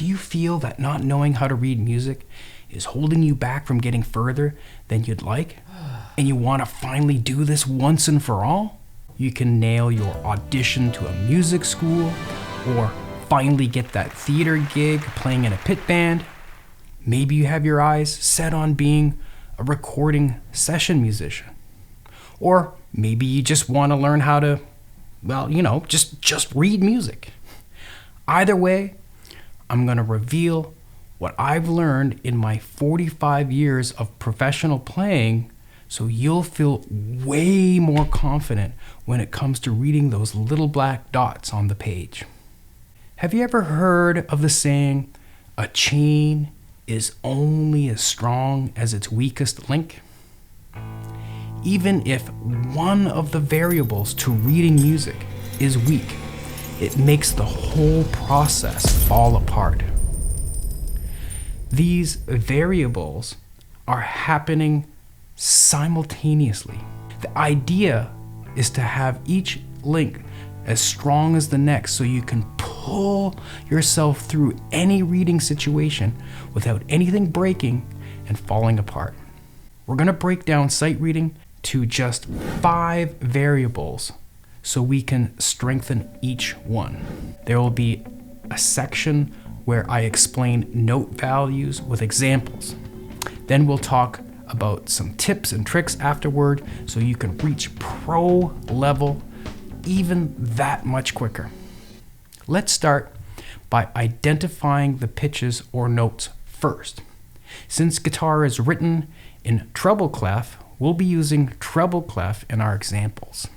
Do you feel that not knowing how to read music is holding you back from getting further than you'd like? And you want to finally do this once and for all? You can nail your audition to a music school, or finally get that theater gig playing in a pit band. Maybe you have your eyes set on being a recording session musician. Or maybe you just want to learn how to, just read music. Either way, I'm going to reveal what I've learned in my 45 years of professional playing, so you'll feel way more confident when it comes to reading those little black dots on the page. Have you ever heard of the saying, a chain is only as strong as its weakest link? Even if one of the variables to reading music is weak, it makes the whole process fall apart. These variables are happening simultaneously. The idea is to have each link as strong as the next, so you can pull yourself through any reading situation without anything breaking and falling apart. We're going to break down sight reading to just 5 variables so we can strengthen each one. There will be a section where I explain note values with examples. Then we'll talk about some tips and tricks afterward so you can reach pro level even that much quicker. Let's start by identifying the pitches or notes first. Since guitar is written in treble clef, we'll be using treble clef in our examples.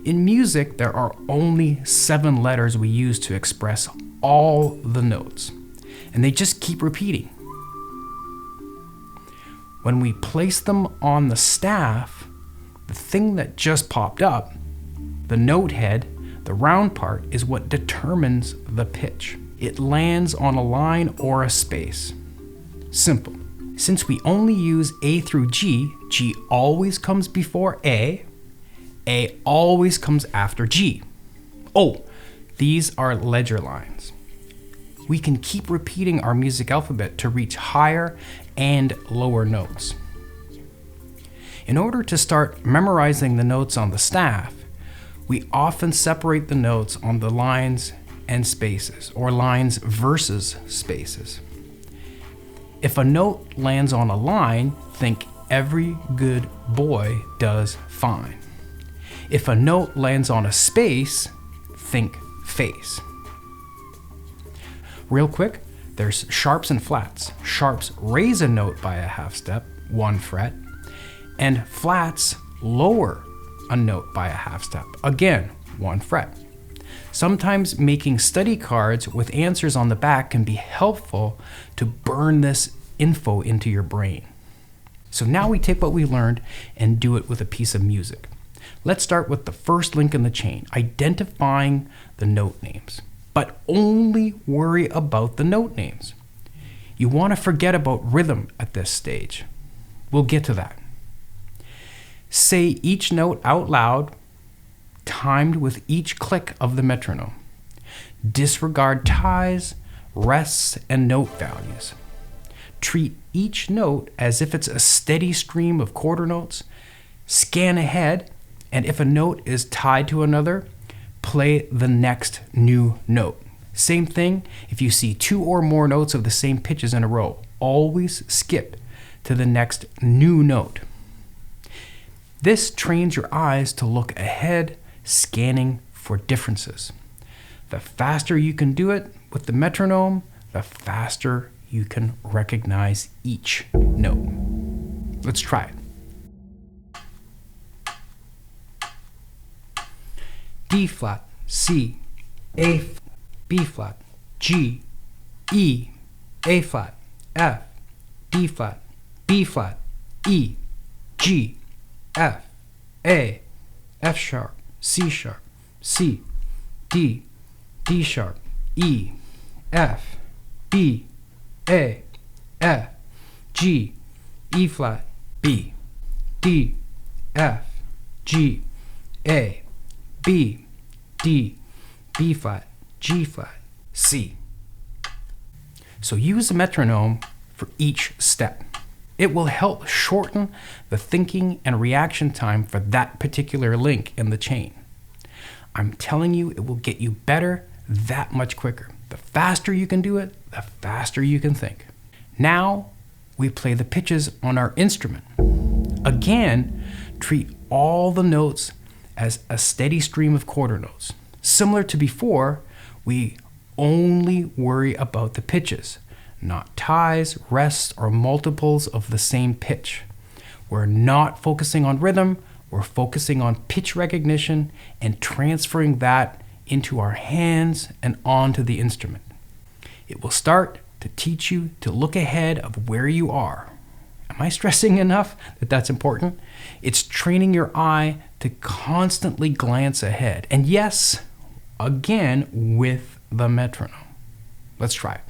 In music, there are only 7 letters we use to express all the notes, and they just keep repeating. When we place them on the staff, the thing that just popped up, the note head, the round part, is what determines the pitch. It lands on a line or a space. Simple. Since we only use A through G, G always comes before A always comes after G. Oh, these are ledger lines. We can keep repeating our music alphabet to reach higher and lower notes. In order to start memorizing the notes on the staff, we often separate the notes on the lines and spaces, or lines versus spaces. If a note lands on a line, think every good boy does fine. If a note lands on a space, think face. Real quick, there's sharps and flats. Sharps raise a note by a half step, 1 fret, and flats lower a note by a half step, again, 1 fret. Sometimes making study cards with answers on the back can be helpful to burn this info into your brain. So now we take what we learned and do it with a piece of music. Let's start with the first link in the chain, identifying the note names. But only worry about the note names. You want to forget about rhythm at this stage. We'll get to that. Say each note out loud, timed with each click of the metronome. Disregard ties, rests, and note values. Treat each note as if it's a steady stream of quarter notes. Scan ahead, and if a note is tied to another, play the next new note. Same thing if you see 2 or more notes of the same pitches in a row. Always skip to the next new note. This trains your eyes to look ahead, scanning for differences. The faster you can do it with the metronome, the faster you can recognize each note. Let's try it. D flat, C, A, B flat, G, E, A flat, F, D flat, B flat, E, G, F, A, F sharp, C sharp, C, D, D sharp, E, F, B, A, F, G, E flat, B, D, F, G, A, B, D, B flat, G flat, C. So use a metronome for each step. It will help shorten the thinking and reaction time for that particular link in the chain. I'm telling you, it will get you better that much quicker. The faster you can do it, the faster you can think. Now, we play the pitches on our instrument. Again, treat all the notes as a steady stream of quarter notes. Similar to before, we only worry about the pitches, not ties, rests, or multiples of the same pitch. We're not focusing on rhythm, we're focusing on pitch recognition and transferring that into our hands and onto the instrument. It will start to teach you to look ahead of where you are. Am I stressing enough that that's important? It's training your eye to constantly glance ahead. And yes, again, with the metronome. Let's try it.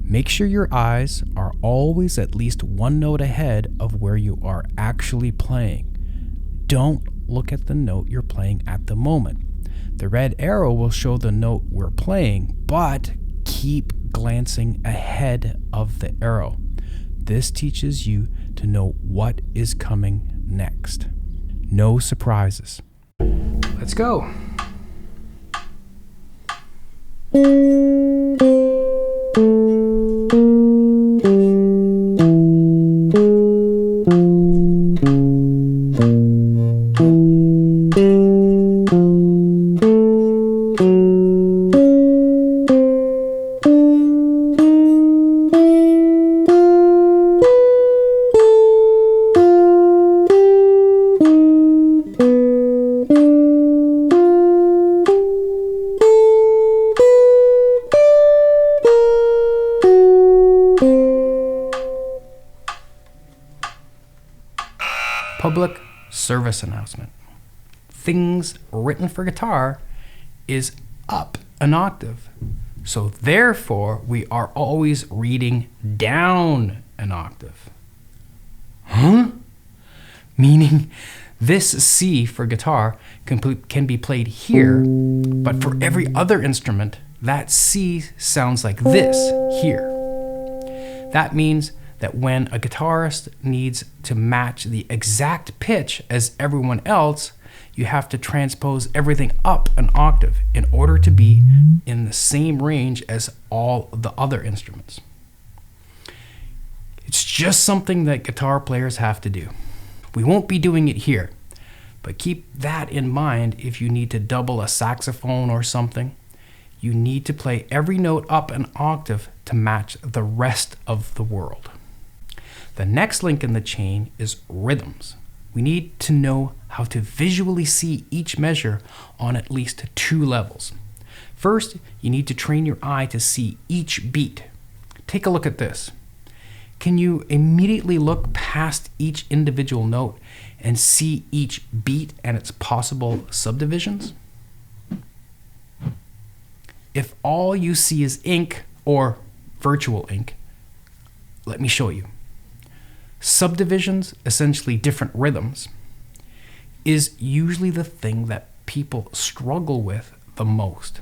Make sure your eyes are always at least one note ahead of where you are actually playing. Don't look at the note you're playing at the moment. The red arrow will show the note we're playing, but keep glancing ahead of the arrow. This teaches you to know what is coming next. No surprises. Let's go. Public service announcement. Things written for guitar is up an octave. So therefore, we are always reading down an octave. Huh? Meaning this C for guitar can be played here, but for every other instrument, that C sounds like this here. That means that when a guitarist needs to match the exact pitch as everyone else, you have to transpose everything up an octave in order to be in the same range as all the other instruments. It's just something that guitar players have to do. We won't be doing it here, but keep that in mind if you need to double a saxophone or something. You need to play every note up an octave to match the rest of the world. The next link in the chain is rhythms. We need to know how to visually see each measure on at least 2 levels. First, you need to train your eye to see each beat. Take a look at this. Can you immediately look past each individual note and see each beat and its possible subdivisions? If all you see is ink or virtual ink, let me show you. Subdivisions, essentially different rhythms, is usually the thing that people struggle with the most.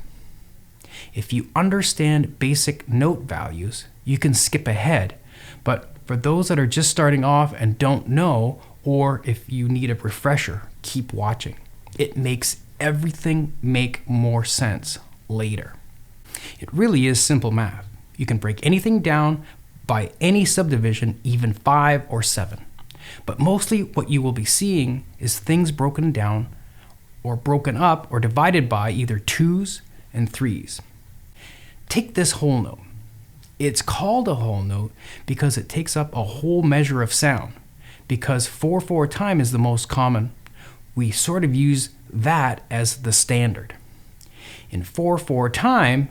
If you understand basic note values, you can skip ahead, but for those that are just starting off and don't know, or if you need a refresher, keep watching. It makes everything make more sense later. It really is simple math. You can break anything down by any subdivision, even 5 or 7. But mostly what you will be seeing is things broken down or broken up or divided by either 2s and 3s. Take this whole note. It's called a whole note because it takes up a whole measure of sound. Because 4/4 time is the most common, we sort of use that as the standard. In 4/4 time,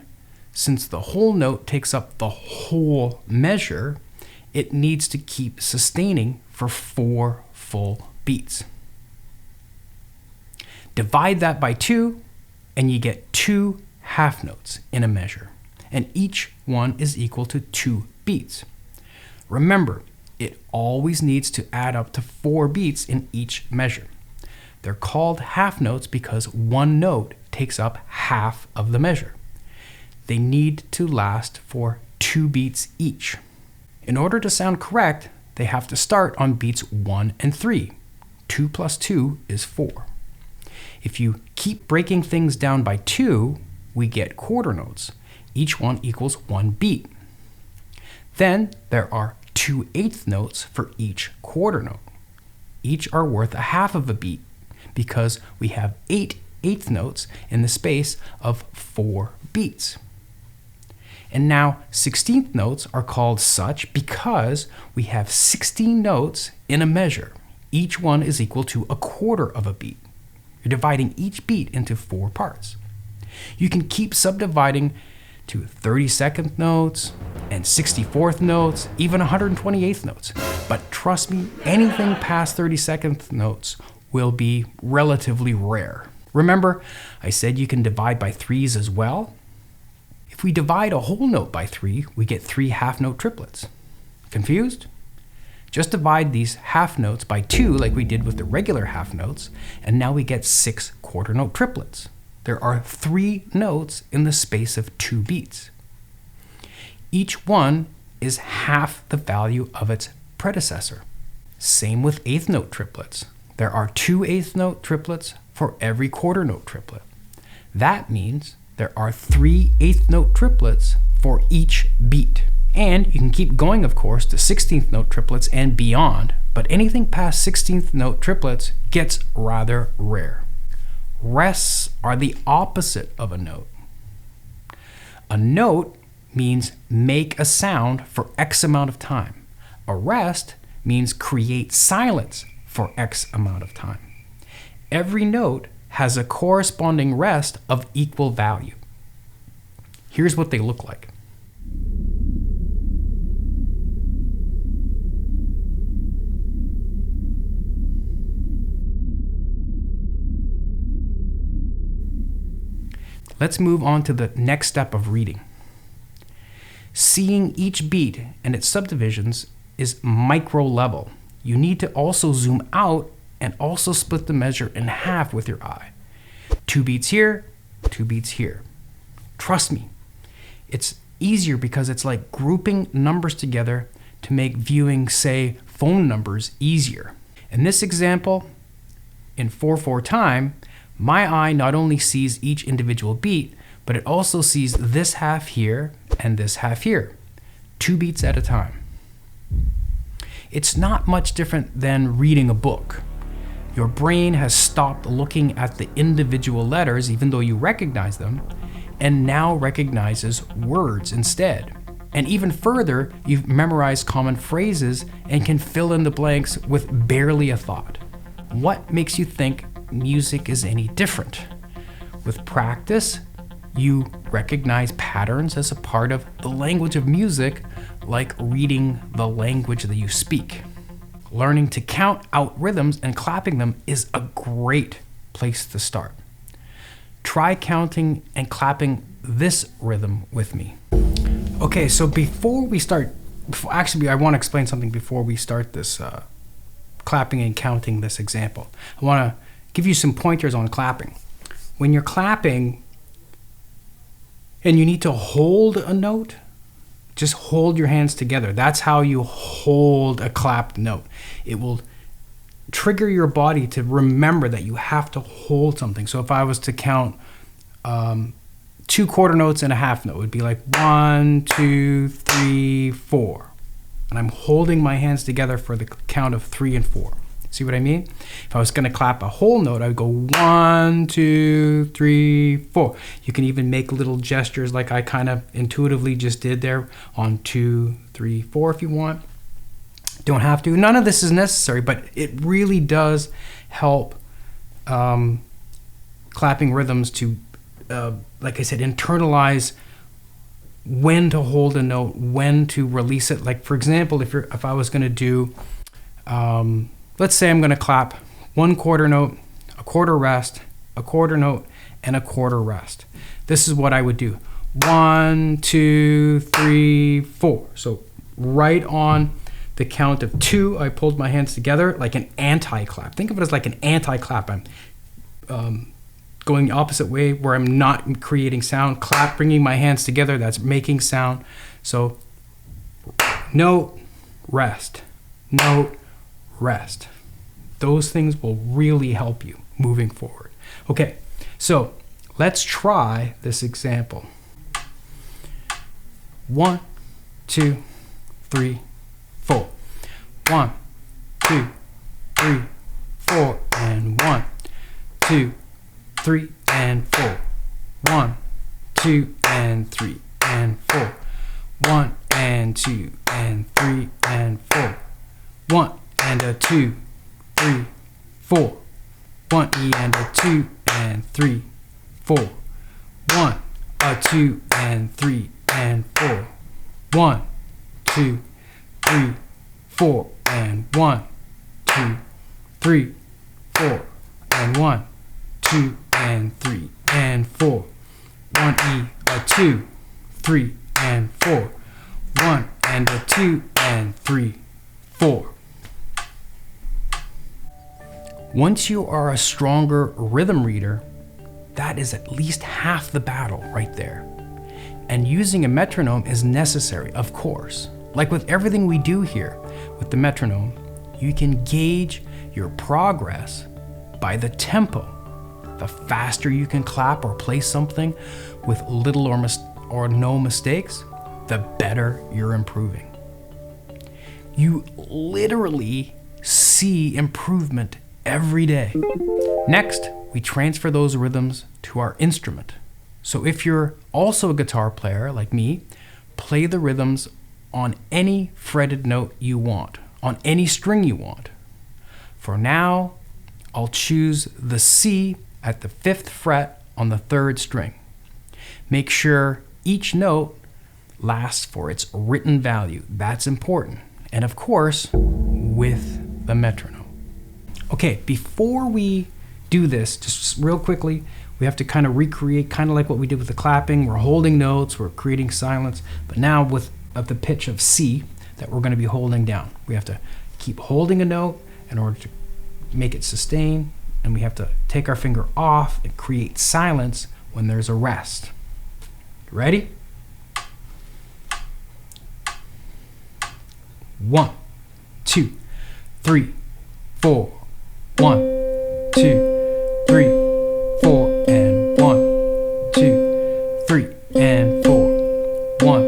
since the whole note takes up the whole measure, it needs to keep sustaining for 4 full beats. Divide that by 2, and you get 2 half notes in a measure, and each one is equal to 2 beats. Remember, it always needs to add up to 4 beats in each measure. They're called half notes because one note takes up half of the measure. They need to last for 2 beats each. In order to sound correct, they have to start on beats 1 and 3. 2 plus 2 is 4. If you keep breaking things down by 2, we get quarter notes. Each one equals 1 beat. Then there are 2 eighth notes for each quarter note. Each are worth a half of a beat because we have 8 eighth notes in the space of 4 beats. And now 16th notes are called such because we have 16 notes in a measure. Each one is equal to a quarter of a beat. You're dividing each beat into 4 parts. You can keep subdividing to 32nd notes and 64th notes, even 128th notes. But trust me, anything past 32nd notes will be relatively rare. Remember, I said you can divide by 3s as well? If we divide a whole note by 3, we get 3 half-note triplets. Confused? Just divide these half notes by 2 like we did with the regular half notes, and now we get 6 quarter note triplets. There are 3 notes in the space of 2 beats. Each one is half the value of its predecessor. Same with eighth note triplets. There are 2 eighth note triplets for every quarter note triplet. That means there are 3 eighth note triplets for each beat. And you can keep going, of course, to 16th note triplets and beyond, but anything past 16th note triplets gets rather rare. Rests are the opposite of a note. A note means make a sound for X amount of time. A rest means create silence for X amount of time. Every note has a corresponding rest of equal value. Here's what they look like. Let's move on to the next step of reading. Seeing each beat and its subdivisions is micro level. You need to also zoom out and also split the measure in half with your eye. 2 beats here, 2 beats here. Trust me, it's easier because it's like grouping numbers together to make viewing, say, phone numbers easier. In this example, in 4/4 time, my eye not only sees each individual beat, but it also sees this half here and this half here, 2 beats at a time. It's not much different than reading a book. Your brain has stopped looking at the individual letters, even though you recognize them, and now recognizes words instead. And even further, you've memorized common phrases and can fill in the blanks with barely a thought. What makes you think music is any different? With practice, you recognize patterns as a part of the language of music, like reading the language that you speak. Learning to count out rhythms and clapping them is a great place to start. Try counting and clapping this rhythm with me. Okay, so before we start, I want to explain something before we start this clapping and counting this example. I want to give you some pointers on clapping. When you're clapping and you need to hold a note, just hold your hands together. That's how you hold a clapped note. It will trigger your body to remember that you have to hold something. So if I was to count 2 quarter notes and a half note, it would be like 1, 2, 3, 4. And I'm holding my hands together for the count of 3 and 4. See what I mean? If I was going to clap a whole note, I would go 1, 2, 3, 4. You can even make little gestures like I kind of intuitively just did there on 2, 3, 4 if you want. Don't have to. None of this is necessary, but it really does help clapping rhythms to, like I said, internalize when to hold a note, when to release it. Like for example, if I was going to do, let's say I'm going to clap 1 quarter note, a quarter rest, a quarter note, and a quarter rest. This is what I would do. 1, 2, 3, 4. So right on the count of 2, I pulled my hands together like an anti-clap. Think of it as like an anti-clap. I'm going the opposite way where I'm not creating sound. Clap, bringing my hands together, that's making sound. So note, rest, note, rest. Those things will really help you moving forward. Okay, so let's try this example. 1, 2, 3, 4. 1, 2, 3, 4, and 1, 2, 3, and 4. 1, 2, and 3, and 4. 1 and 2 and 3 and 4. 1 and a 2, 3, 4. 1 E and a 2 and 3, 4. 1, a 2 and 3 and 4. 1, 2, 3, 4 and 1, 2, 3, 4 and 1, 2 and 3 and 4. 1 E, a 2, 3 and 4. 1 and a 2 and 3, 4. Once you are a stronger rhythm reader, that is at least half the battle right there. And using a metronome is necessary, of course. Like with everything we do here with the metronome, you can gauge your progress by the tempo. The faster you can clap or play something with little or no mistakes, the better you're improving. You literally see improvement every day. Next, we transfer those rhythms to our instrument. So if you're also a guitar player like me, play the rhythms on any fretted note you want, on any string you want. For now, I'll choose the C at the 5th fret on the 3rd string. Make sure each note lasts for its written value. That's important. And of course, with the metronome. Okay, before we do this, just real quickly, we have to kind of recreate, kind of like what we did with the clapping. We're holding notes, we're creating silence, but now with at the pitch of C that we're going to be holding down. We have to keep holding a note in order to make it sustain, and we have to take our finger off and create silence when there's a rest. Ready? 1, 2, 3, 4. 1, 2, 3, 4, and 1, 2, 3, and 4. 1,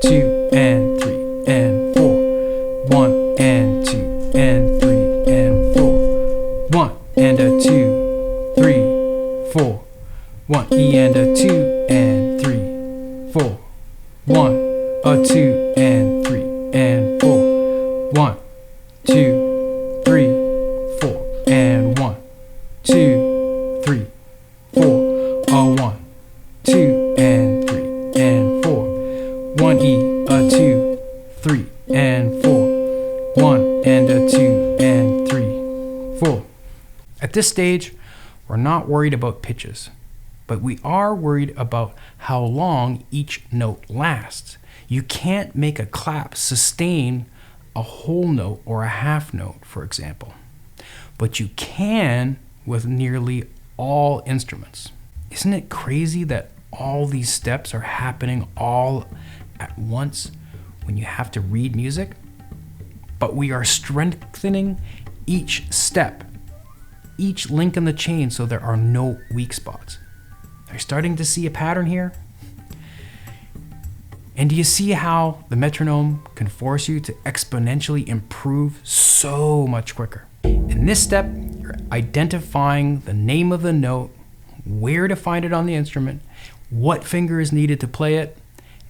2, and 3, and 4. 1 and 2, and 3, and 4. 1 and a 2, 3, 4. 1 E and a 2, and 3, 4. 1, a 2, and 3, and 4. 1, 2, 3, 4, and 1, 2, 3, 4, a 1, 2, and 3, and 4. 1 E, a 2, 3, and 4. 1 and a 2, and 3, 4. At this stage, we're not worried about pitches, but we are worried about how long each note lasts. You can't make a clap sustain a whole note or a half note, for example, but you can with nearly all instruments. Isn't it crazy that all these steps are happening all at once when you have to read music? But we are strengthening each step, each link in the chain, so there are no weak spots. Are you starting to see a pattern here? And do you see how the metronome can force you to exponentially improve so much quicker? In this step, you're identifying the name of the note, where to find it on the instrument, what finger is needed to play it,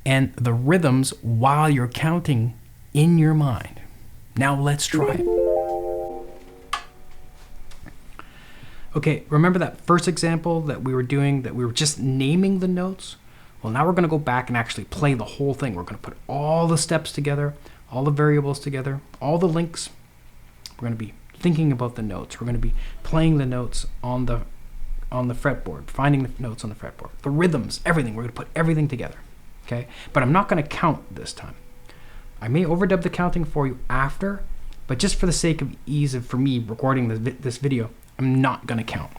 and the rhythms while you're counting in your mind. Now let's try it. Okay, remember that first example that we were doing, that we were just naming the notes? Well, now we're going to go back and actually play the whole thing. We're going to put all the steps together, all the variables together, all the links. We're going to be thinking about the notes. We're going to be playing the notes on the fretboard, finding the notes on the fretboard, the rhythms, everything. We're going to put everything together, okay? But I'm not going to count this time. I may overdub the counting for you after, but just for the sake of ease for me recording this video, I'm not going to count.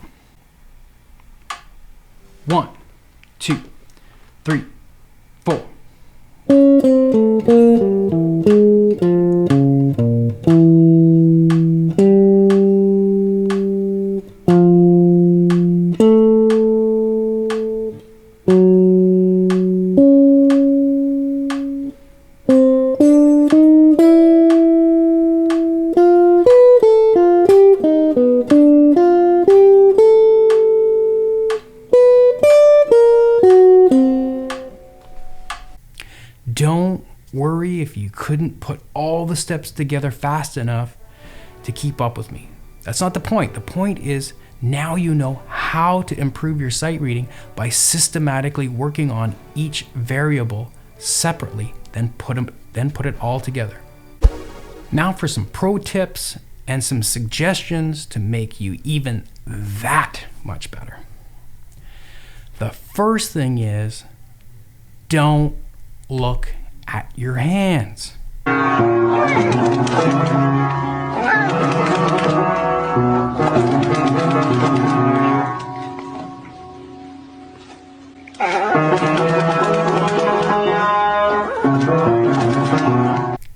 1, 2, 3, 4. Don't worry if you couldn't put all the steps together fast enough to keep up with me. That's not the point. The point is now you know how to improve your sight reading by systematically working on each variable separately, then put it all together. Now for some pro tips and some suggestions to make you even that much better. The first thing is, don't look at your hands.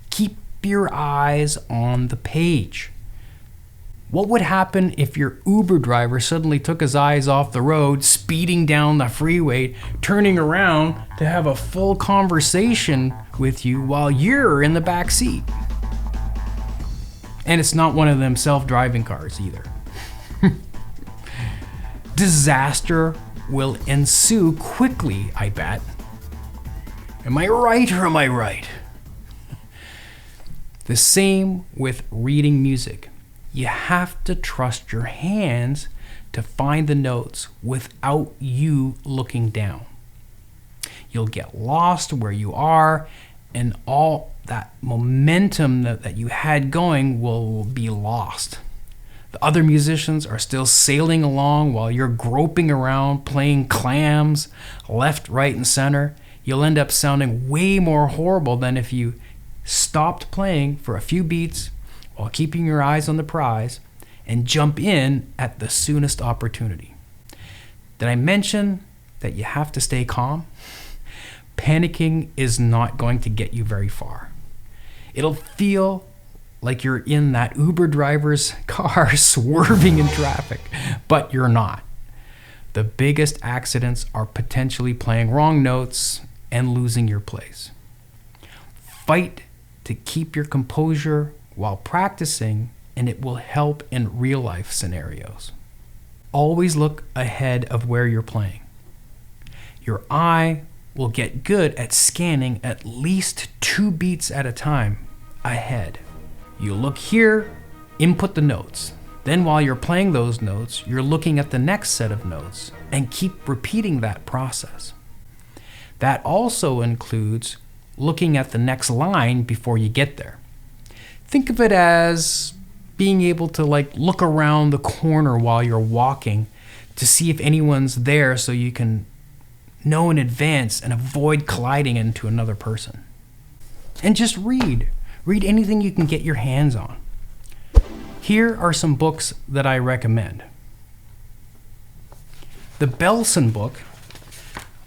Keep your eyes on the page. What would happen if your Uber driver suddenly took his eyes off the road, speeding down the freeway, turning around to have a full conversation with you while you're in the back seat? And it's not one of them self-driving cars either. Disaster will ensue quickly, I bet. Am I right or am I right? The same with reading music. You have to trust your hands to find the notes without you looking down. You'll get lost where you are, and all that momentum that you had going will be lost. The other musicians are still sailing along while you're groping around, playing clams left, right, and center. You'll end up sounding way more horrible than if you stopped playing for a few beats while keeping your eyes on the prize and jump in at the soonest opportunity. Did I mention that you have to stay calm? Panicking is not going to get you very far. It'll feel like you're in that Uber driver's car swerving in traffic, but you're not. The biggest accidents are potentially playing wrong notes and losing your place. Fight to keep your composure while practicing, and it will help in real life scenarios. Always look ahead of where you're playing. Your eye will get good at scanning at least 2 beats at a time ahead. You look here, input the notes. Then while you're playing those notes, you're looking at the next set of notes and keep repeating that process. That also includes looking at the next line before you get there. Think of it as being able to look around the corner while you're walking to see if anyone's there so you can know in advance and avoid colliding into another person. And just read. Read anything you can get your hands on. Here are some books that I recommend. The Belson book,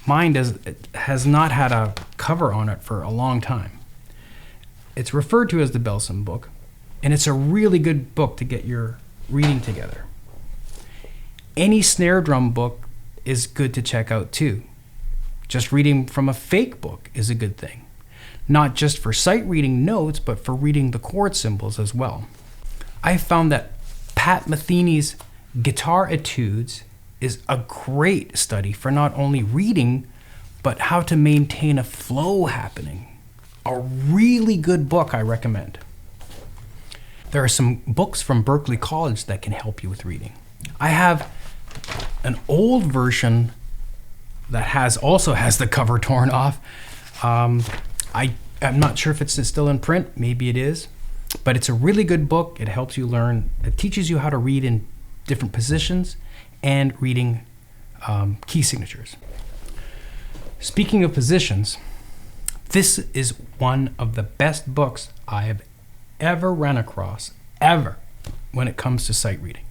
mine has not had a cover on it for a long time. It's referred to as the Belson book, and it's a really good book to get your reading together. Any snare drum book is good to check out too. Just reading from a fake book is a good thing. Not just for sight reading notes, but for reading the chord symbols as well. I found that Pat Metheny's Guitar Etudes is a great study for not only reading, but how to maintain a flow happening. A really good book I recommend. There are some books from Berklee College that can help you with reading. I have an old version that also has the cover torn off. I'm not sure if it's still in print, maybe it is, but it's a really good book. It helps you learn, it teaches you how to read in different positions and reading key signatures. Speaking of positions, this is one of the best books I have ever run across, ever, when it comes to sight reading.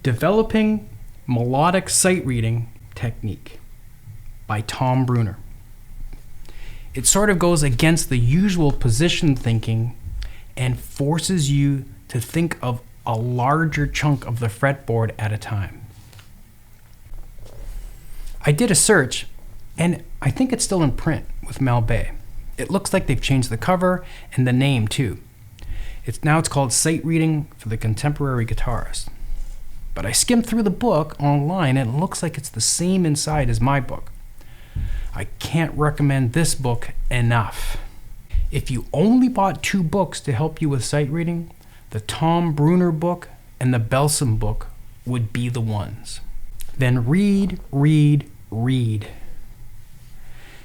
Developing Melodic Sight Reading Technique by Tom Bruner. It sort of goes against the usual position thinking and forces you to think of a larger chunk of the fretboard at a time. I did a search, and I think it's still in print with Mel Bay. It looks like they've changed the cover and the name too. It's called Sight Reading for the Contemporary Guitarist. But I skimmed through the book online and it looks like it's the same inside as my book. I can't recommend this book enough. If you only bought 2 books to help you with sight reading, the Tom Bruner book and the Belsom book would be the ones. Then read, read, read.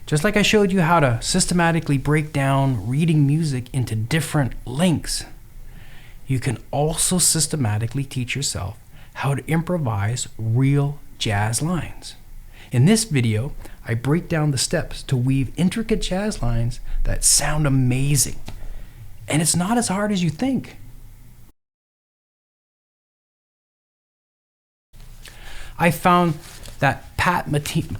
Just like I showed you how to systematically break down reading music into different links, you can also systematically teach yourself how to improvise real jazz lines. In this video, I break down the steps to weave intricate jazz lines that sound amazing. And it's not as hard as you think. I found that Pat Metheny